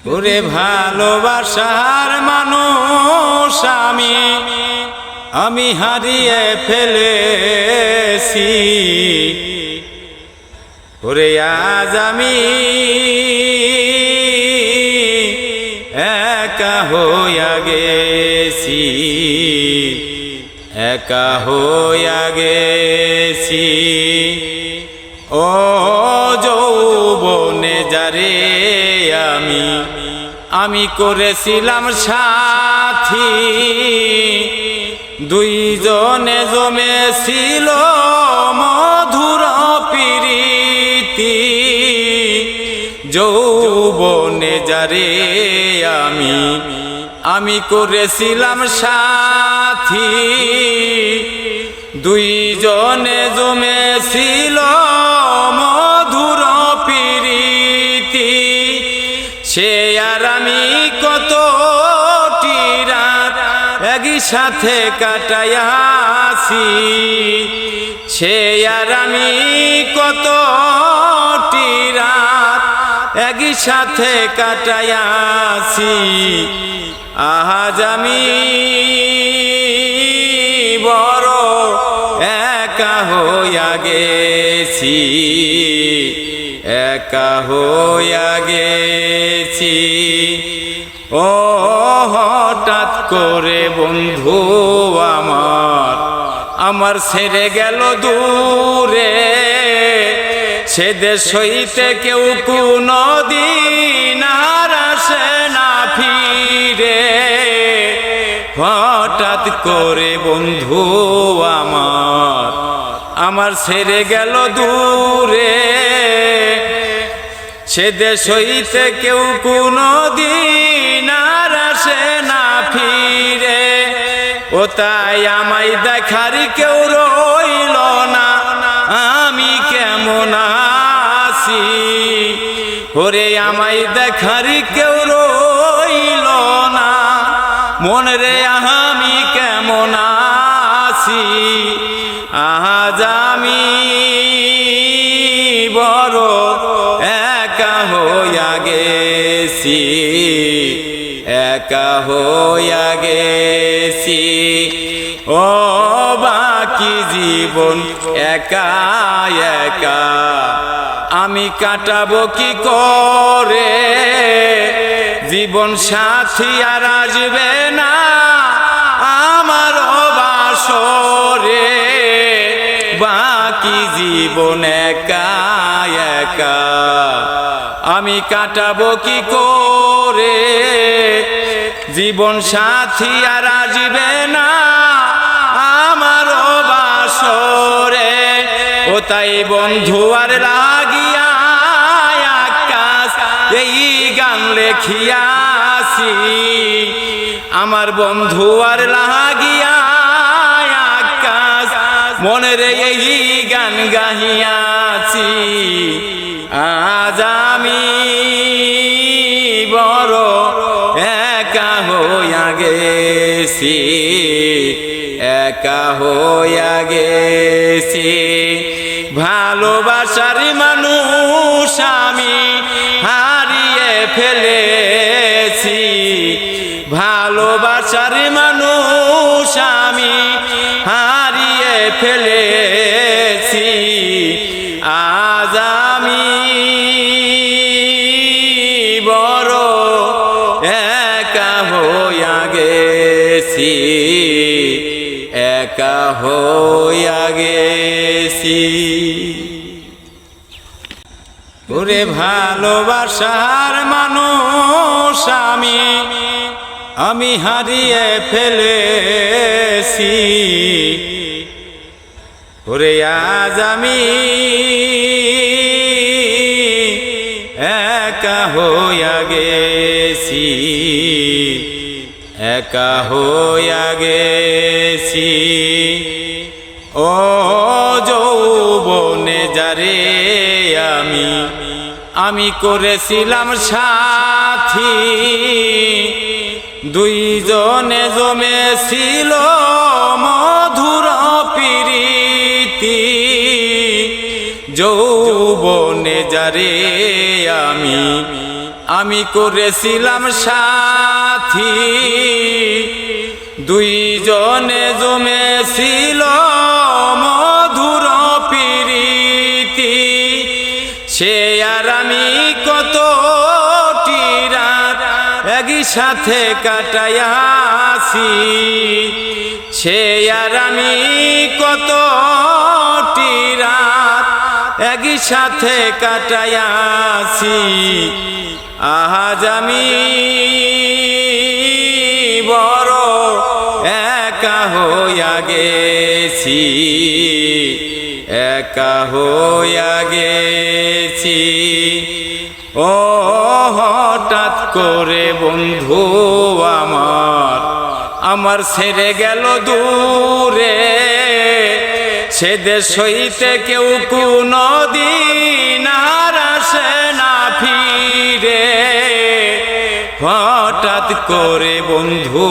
ওরে ভালোবাসার মানুষ আমি হারিয়ে ফেলেছি। ওরে আজ আমি একা হইয়া গেছি, একা হইয়া গেছি। ও যৌবনে যারে আমি করেছিলাম সাথী, দুইজনে জমেছিল মধুর প্রীতি। যৌবনে যারে আমি করেছিলাম সাথী, দুইজনে জমেছিল মধুর প্রীতি। সে আর আমি কতটি রাত একই সাথে কাটাইয়াছি, সে আর আমি কতটি রাত একই সাথে কাটাইয়াছি। আজ আমি বড় একা হইয়া গেছি, একা হইয়া গেছি। ও হঠাৎ করে বন্ধু আমার ছেড়ে গেল দূরে, সে দেশ হইতে কেউ কোনদিন আর আসে না ফিরে। হঠাৎ করে বন্ধু আমার ছেড়ে গেল দূরে, সে দেশ হইতে কেউ কোনদিন আর আসে না ফিরে। ও তাই আমায় দেখার কেউ রইল না, আমি কেমন আছি। ওরে আমায় দেখার কেউ রইল না, মন রে আমি কেমন আছি। আজ আমি বড় একা হইয়া গেছি, একা হইয়া গেছি। ও বাকি জীবন একা একা আমি কাটাবো কি করে, জীবন সাথী আর আসবে না আমার বাসরে। বাকি জীবন একা একা আমি কাটাবো কি করে, জীবন সাথী আর আসবে না আমার বাসরে। ও তাই বন্ধু আর লাগিয়া আকাশ এই গান লেখিয়াছি, আমার বন্ধু আর লাগিয়া আকাশ মনের এই গান গাহিয়াছি। আজ আমি বড় একা হইয়া গেছি, একা হইয়া গেছি। ভালোবাসার মানুষ আমি হারিয়ে ফেলেছি, ভালোবাসার মানুষ আমি হারিয়ে ফেলেছি। আজ আমি বড় একা হইয়া গেছি, একা হইয়া গেছি। ওরে ভালোবাসার মানুষ আমি হারিয়ে ফেলেছি। ওরে আজ আমি একা হইয়া গেছি, একা হইয়া গেছি। ও যৌবনে যারে আমি করেছিলাম সাথী, দুইজনে জমেছিল মধুর প্রীতি। যৌবনে যারে আমি করেছিলাম সাথী, দুইজনে জমেছিল মধুর প্রীতি। সে আর আমি কতটি রাত একই সাথে কাটাইয়াছি, সে আর আমি কতটি রাত একই সাথে কাটাইয়াছি। আজ আমি বড় একা হইয়া গেছি, একা হইয়া গেছি। ও হঠাৎ করে বন্ধু আমার ছেড়ে গেল দূরে, সে দেশ হইতে কেউ কোনো দিন আর আসে না ফিরে। হঠাৎ করে বন্ধু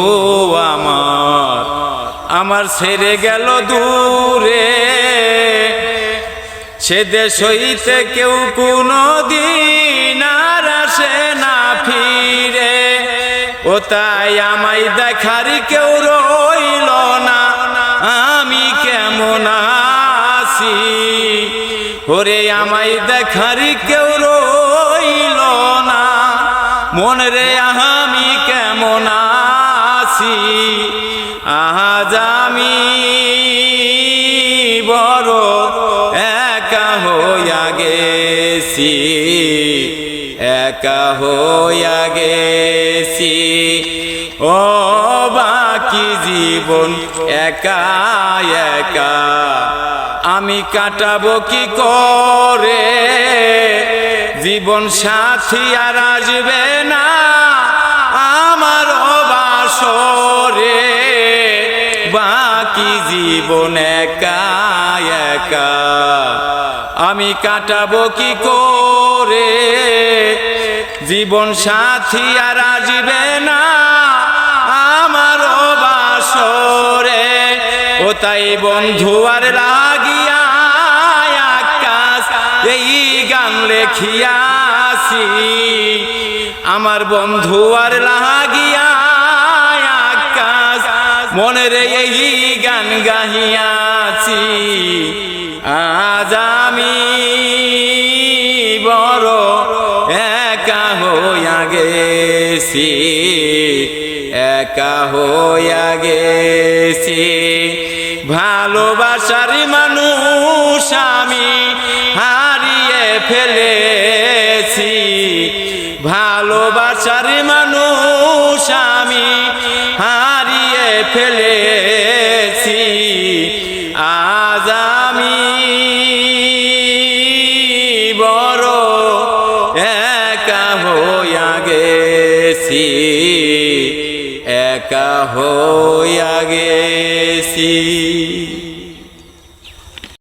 আমার ছেড়ে গেল দূরে, সে দেশ হইতে কেউ কোনো দিন আর আসে না ফিরে। ও তাই আমায় দেখার কেউ রইল না, আমি কেমন আছি। ওরে আমায় দেখার কেউ রইল না, মন রে আমি কেমন আছি। আজ আমি বড় একা হইয়া গেছি, একা হইয়া গেছি। ও বাকি জীবন একা একা আমি কাটাবো কি করে, জীবন সাথী আর আসবে না আমার বাসরে। বাকি জীবন একা একা আমি কাটাবো কি করে, জীবন সাথী আর আসবে না আমার বাসরে। ও তাই বন্ধু আর লাগিয়া আকাশ এই গান লেখিয়াছি, আমার বন্ধু আর লাগিয়া আকাশ মনের এই গান গাহিয়াছি। আজ আমি বড় একা হইয়া গেছি, একা হইয়া গেছি। ভালোবাসার মানুষ আমি হারিয়ে ফেলেছি, ভালোবাসার মানুষ আমি হারিয়ে ফেলেছি। আজ আমি বড় একা হইয়া গেছি, একা হইয়া গেছি।